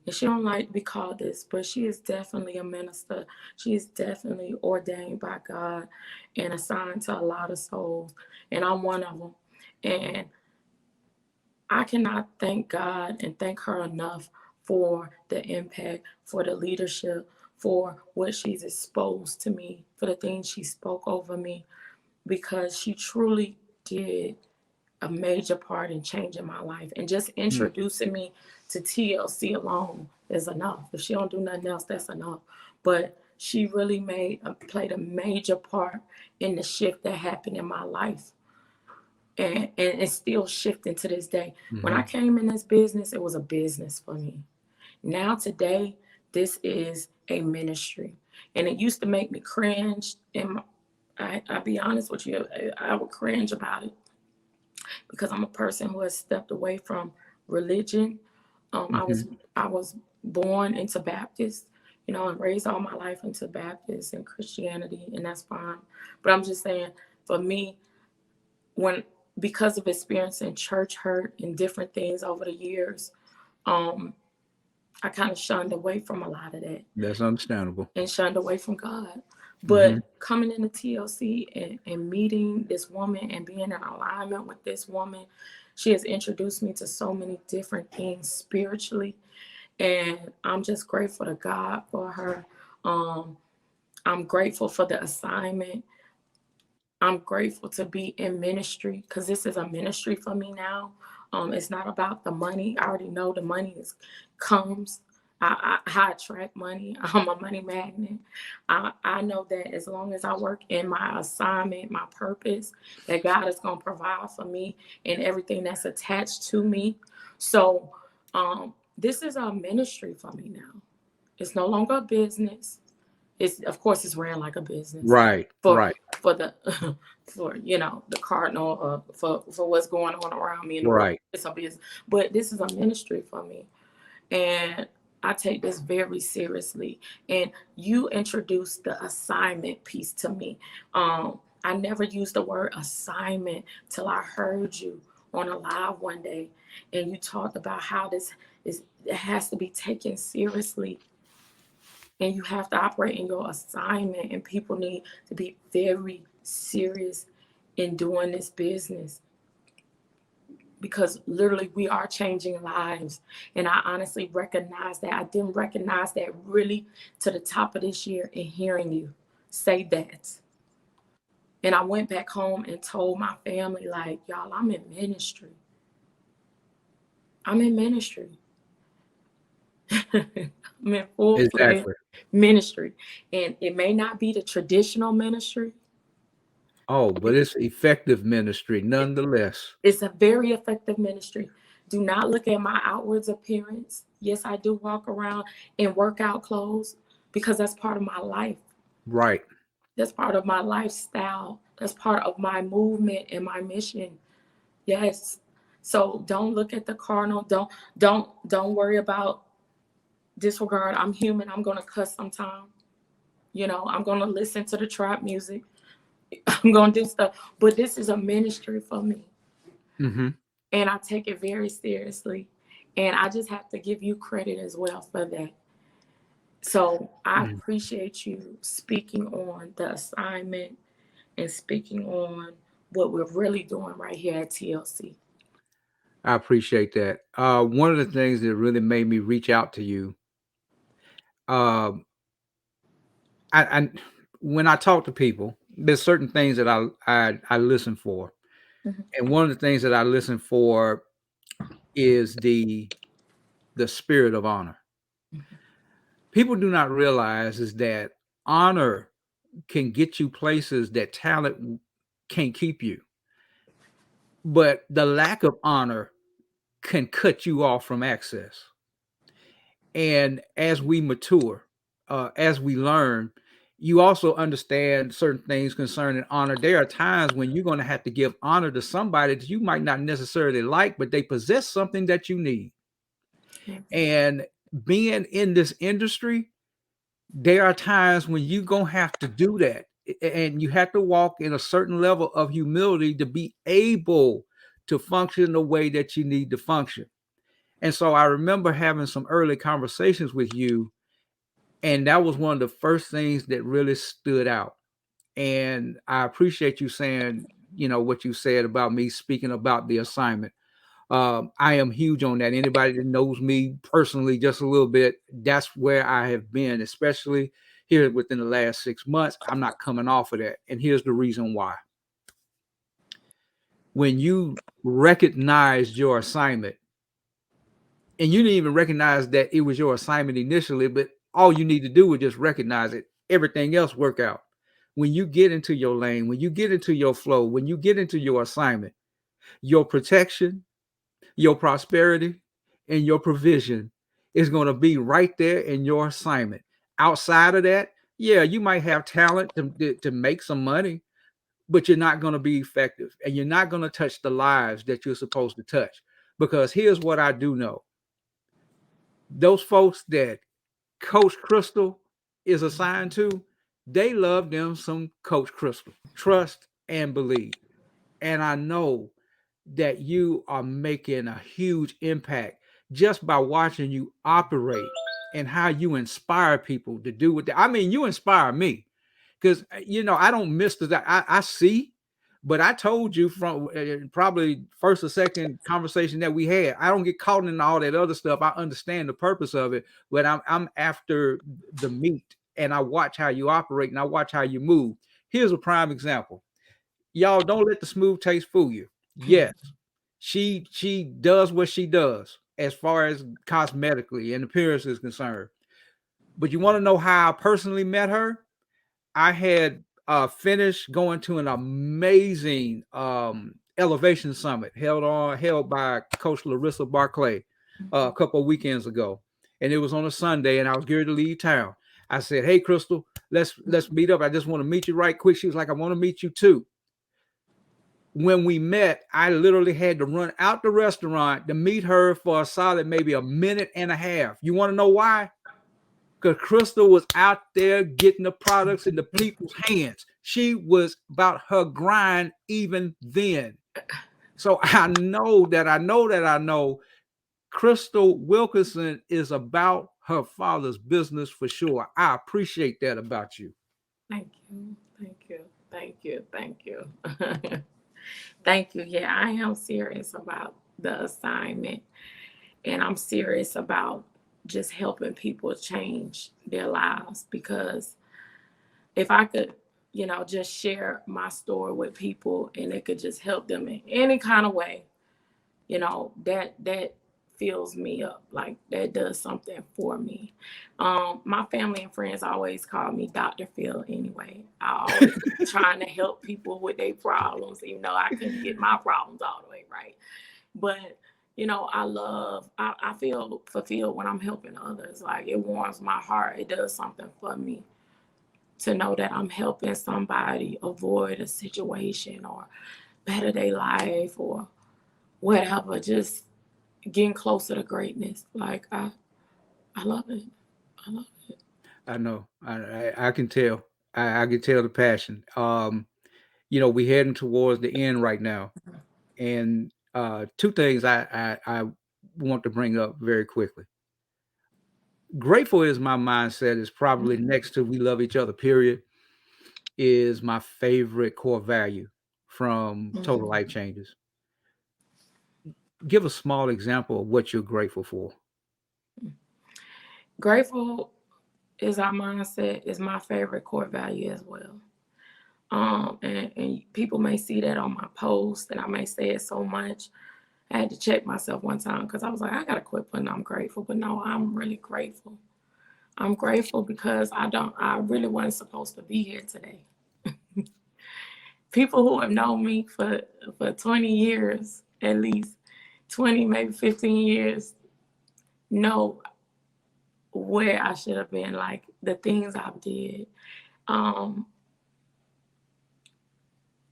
and she don't like to be called this, but she is definitely a minister. She is definitely ordained by God and assigned to a lot of souls. And I'm one of them. And I cannot thank God and thank her enough for the impact, for the leadership, for what she's exposed to me, for the things she spoke over me, because she truly did a major part in changing my life. And just Mm. introducing me to TLC alone is enough. If she don't do nothing else, that's enough. But she really played a major part in the shift that happened in my life. And it's still shifting to this day. When I came in this business, it was a business for me. Now today, this is a ministry. And it used to make me cringe. And I'll be honest with you, I would cringe about it, because I'm a person who has stepped away from religion. I Mm-hmm. was born into Baptist, and raised all my life into Baptist and Christianity, and that's fine. But I'm just saying, for me, because of experiencing church hurt and different things over the years, I kind of shunned away from a lot of that That's understandable. and shunned away from God. Mm-hmm. But coming into TLC and meeting this woman and being in alignment with this woman, she has introduced me to so many different things spiritually. And I'm just grateful to God for her. I'm grateful for the assignment. I'm grateful to be in ministry because this is a ministry for me now. It's not about the money. I already know the money comes. I attract money. I'm a money magnet. I know that as long as I work in my assignment, my purpose, that God is going to provide for me and everything that's attached to me. So this is a ministry for me now. It's no longer a business. It's, of course, it's ran like a business Right, for right, for the for the cardinal for what's going on around me in the world. right. It's a business, but this is a ministry for me, and I take this very seriously. And you introduced the assignment piece to me. I never used the word assignment till I heard you on a live one day, and you talked about how this is, it has to be taken seriously, and you have to operate in your assignment, and people need to be very serious in doing this business, because literally we are changing lives. And I honestly recognize that. I didn't recognize that really to the top of this year in hearing you say that. And I went back home and told my family, like, y'all, I'm in ministry. I'm in ministry. I'm in full-fledged Exactly. ministry. And it may not be the traditional ministry. Oh, but it's effective ministry nonetheless. It's a very effective ministry. Do not look at my outwards appearance. Yes, I do walk around in workout clothes because that's part of my life. Right. That's part of my lifestyle. That's part of my movement and my mission. Yes. So don't look at the carnal. Don't worry about disregard. I'm human. I'm gonna cuss sometime. I'm gonna listen to the trap music. I'm gonna do stuff. But this is a ministry for me. Mm-hmm. And I take it very seriously. And I just have to give you credit as well for that. So I appreciate you speaking on the assignment and speaking on what we're really doing right here at TLC. I appreciate that. One of the things that really made me reach out to you, um, I when I talk to people, there's certain things that I listen for, Mhm. and one of the things that I listen for is the spirit of honor. People do not realize is that honor can get you places that talent can't keep you, but the lack of honor can cut you off from access. And as we mature, as we learn, you also understand certain things concerning honor. There are times when you're going to have to give honor to somebody that you might not necessarily like, but they possess something that you need. Yes. And being in this industry, there are times when you're going to have to do that. And you have to walk in a certain level of humility to be able to function the way that you need to function. And so I remember having some early conversations with you, and that was one of the first things that really stood out. And I appreciate you saying, what you said about me speaking about the assignment. I am huge on that. Anybody that knows me personally just a little bit, that's where I have been, especially here within the last 6 months. I'm not coming off of that. And here's the reason why. When you recognized your assignment, and you didn't even recognize that it was your assignment initially, but all you need to do is just recognize it. Everything else work out. When you get into your lane, when you get into your flow, when you get into your assignment, your protection, your prosperity, and your provision is going to be right there in your assignment. Outside of that, yeah, you might have talent to make some money, but you're not going to be effective, and you're not going to touch the lives that you're supposed to touch. Because here's what I do know: those folks that Coach Crystal is assigned to, they love them some Coach Crystal. Trust and believe. And I know that you are making a huge impact just by watching you operate and how you inspire people to do what I mean, you inspire me because I don't miss the I see, but I told you from probably first or second conversation that we had, I don't get caught in all that other stuff. I understand the purpose of it, but I'm after the meat, and I watch how you operate and I watch how you move. Here's a prime example. y'all don't let the smooth taste fool you. Yes, she does what she does as far as cosmetically and appearance is concerned. But you want to know how I personally met her? I had finished going to an amazing elevation summit held by Coach Larissa Barclay a couple of weekends ago, and it was on a Sunday, and I was geared to leave town. I said, "Hey, Crystal, let's meet up. I just want to meet you right quick." She was like, "I want to meet you too." When we met, I literally had to run out the restaurant to meet her for a solid maybe a minute and a half. You want to know why? Because Crystal was out there getting the products in the people's hands. She was about her grind even then. So I know Crystal Wilkinson is about her father's business for sure. I appreciate that about you. Thank you. Thank you. Thank you. Thank you. Thank you. Yeah, I am serious about the assignment, and I'm serious about just helping people change their lives, because if I could, just share my story with people and it could just help them in any kind of way, that fills me up. Like, that does something for me. My family and friends always call me Dr. Phil anyway. I always trying to help people with their problems, even though I couldn't get my problems all the way right. But I feel fulfilled when I'm helping others. Like, it warms my heart. It does something for me to know that I'm helping somebody avoid a situation or better their life or whatever. Just getting closer to greatness. Like, I love it. I love it. I know. I can tell. I can tell the passion. We heading towards the end right now, and two things I want to bring up very quickly. Grateful is my mindset is probably next to we love each other. Period is my favorite core value from Total Life Changes. Give a small example of what you're grateful for. Grateful is our mindset, is my favorite core value as well. And people may see that on my post, and I may say it so much. I had to check myself one time because I was like, I gotta quit putting I'm grateful. But no, I'm really grateful. I'm grateful because I really wasn't supposed to be here today. People who have known me for 20 years, at least 20, maybe 15 years, know where I should have been, like the things I did. Um,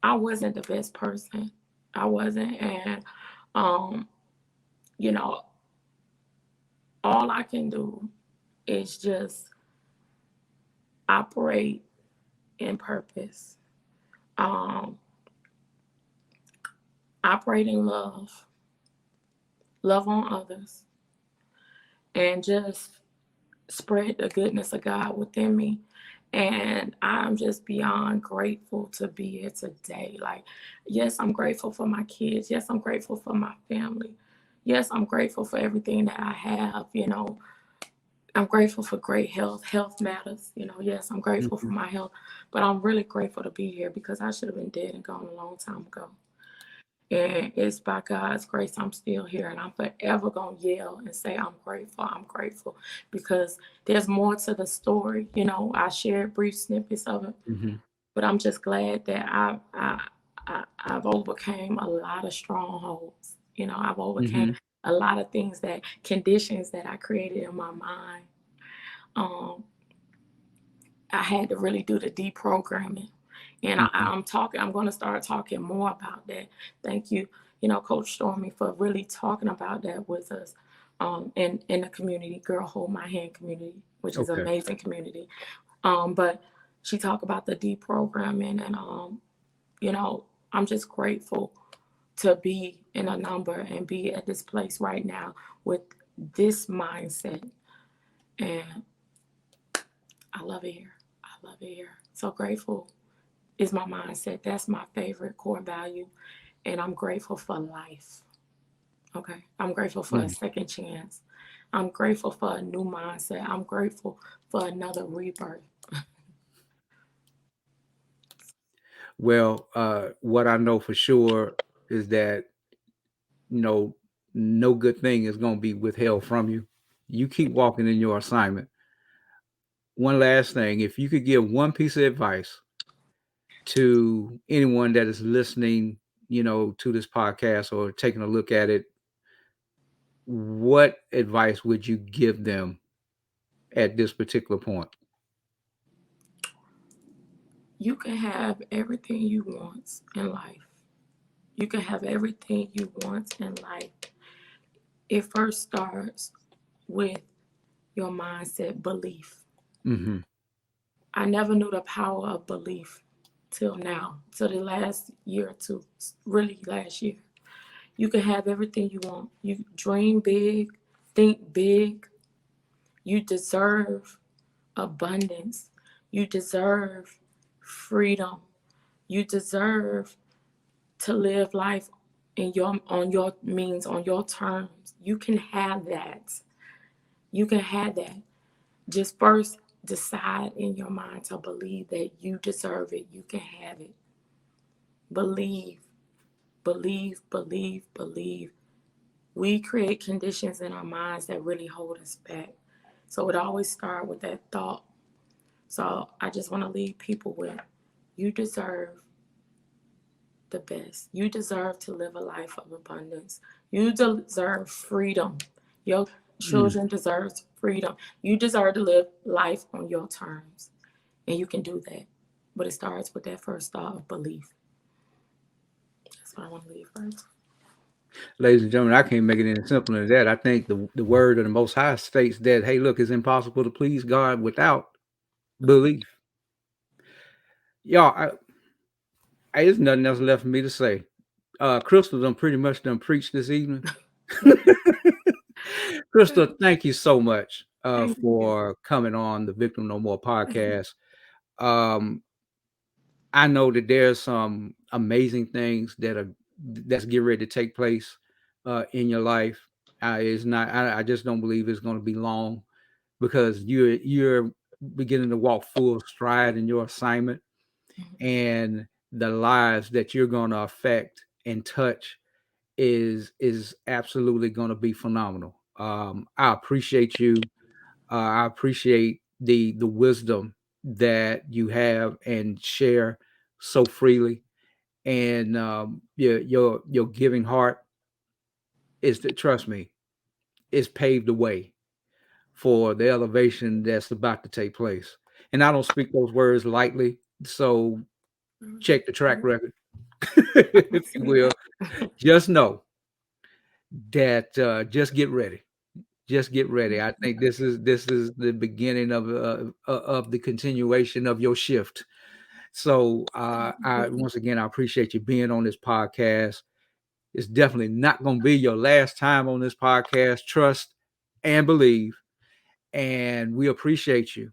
I wasn't the best person. I wasn't. And, um, you know, all I can do is just operate in purpose, um, operate in love on others, and just spread the goodness of God within me. And I'm just beyond grateful to be here today. Like, yes, I'm grateful for my kids. Yes, I'm grateful for my family. Yes, I'm grateful for everything that I have. I'm grateful for great health. Health matters. Yes, I'm grateful for my health, but I'm really grateful to be here because I should have been dead and gone a long time ago. And it's by God's grace I'm still here, and I'm forever going to yell and say I'm grateful, because there's more to the story. I shared brief snippets of it, Mm-hmm. but I'm just glad that I've overcame a lot of strongholds. I've overcame Mm-hmm. a lot of things, conditions that I created in my mind. Um, I had to really do the deprogramming. And Mm-hmm. I'm going to start talking more about that. Thank you, Coach Stormy, for really talking about that with us, in the community, Girl Hold My Hand community, which is an Okay. amazing community. But she talked about the deprogramming, and, I'm just grateful to be in a number and be at this place right now with this mindset. And I love it here. I love it here. So grateful is my mindset. That's my favorite core value. And I'm grateful for life. Okay. I'm grateful for a second chance. I'm grateful for a new mindset. I'm grateful for another rebirth. Well, what I know for sure is that you know no good thing is going to be withheld from you. You keep walking in your assignment. One last thing, if you could give one piece of advice to anyone that is listening, to this podcast or taking a look at it, what advice would you give them at this particular point? You can have everything you want in life. You can have everything you want in life. It first starts with your mindset belief. Mm-hmm. I never knew the power of belief till now, till the last year or two, really last year. You can have everything you want. You dream big, think big. You deserve abundance. You deserve freedom. You deserve to live life on your means, on your terms. You can have that. You can have that. Just first decide in your mind to believe that you deserve it. You can have it. Believe, believe, believe, believe. We create conditions in our minds that really hold us back. So it always starts with that thought. So I just want to leave people with, you deserve the best. You deserve to live a life of abundance. You deserve freedom. Your Mm. children deserve freedom. You deserve to live life on your terms. And you can do that. But it starts with that first thought of belief. That's what I want to leave first. Ladies and gentlemen, I can't make it any simpler than that. I think the word of the Most High states that, hey, look, it's impossible to please God without belief. Y'all, there's nothing else left for me to say. Crystal done pretty much done preached this evening. Crystal, thank you so much Thank you. for coming on the Victim No More podcast. Um, I know that there's some amazing things that's getting ready to take place in your life. It's not. I just don't believe it's going to be long because you're beginning to walk full stride in your assignment, and the lives that you're going to affect and touch is absolutely going to be phenomenal. I appreciate you. I appreciate the wisdom that you have and share so freely, and your giving heart is to trust me. It's paved the way for the elevation that's about to take place. And I don't speak those words lightly. So check the track record, if you See will. that? Just know that just get ready. Just get ready. I think this is the beginning of the continuation of your shift. So I once again I appreciate you being on this podcast. It's definitely not going to be your last time on this podcast. Trust and believe, and we appreciate you.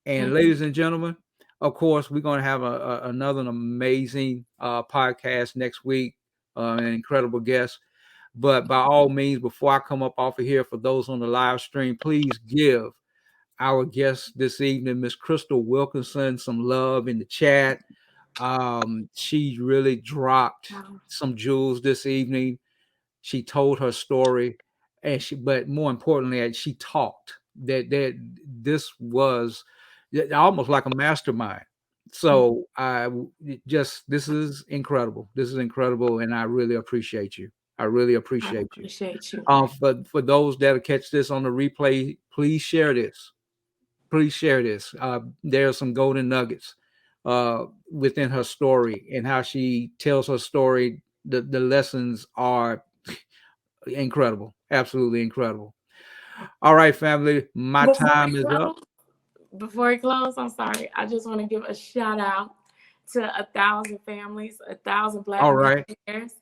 And Thank you. ladies and gentlemen, of course, we're going to have another amazing podcast next week, an incredible guest. But by all means, before I come up off of here, for those on the live stream, please give our guest this evening, Miss Crystal Wilkinson, some love in the chat. She really dropped Wow. some jewels this evening. She told her story, and but more importantly, she talked. That this was almost like a mastermind. So I just this is incredible. This is incredible, and I really appreciate you. I really I appreciate you. appreciate you. For those that'll catch this on the replay, please share this. Please share this. There are some golden nuggets within her story and how she tells her story. The lessons are incredible, absolutely incredible. All right, family, my Before time we is up. close, before we close, I'm sorry. I just want to give a shout out to 1,000 families, 1,000 Black All right, millionaires.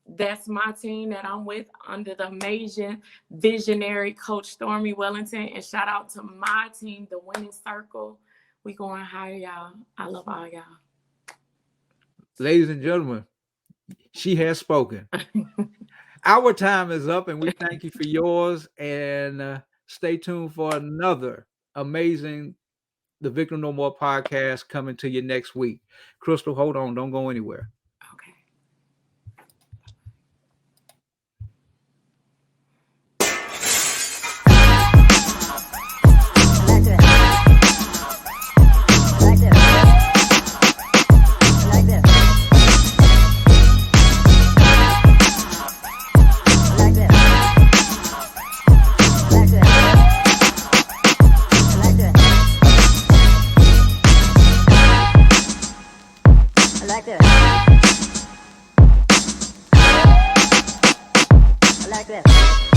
That's my team that I'm with under the amazing visionary Coach Stormy Wellington. And shout out to my team, the Winning Circle. We going higher, y'all. I love all y'all. ladies and gentlemen, she has spoken. Our time is up, and we thank you for yours. And stay tuned for another amazing the Victim No More podcast coming to you next week. Crystal, hold on. Don't go anywhere. Okay. like this.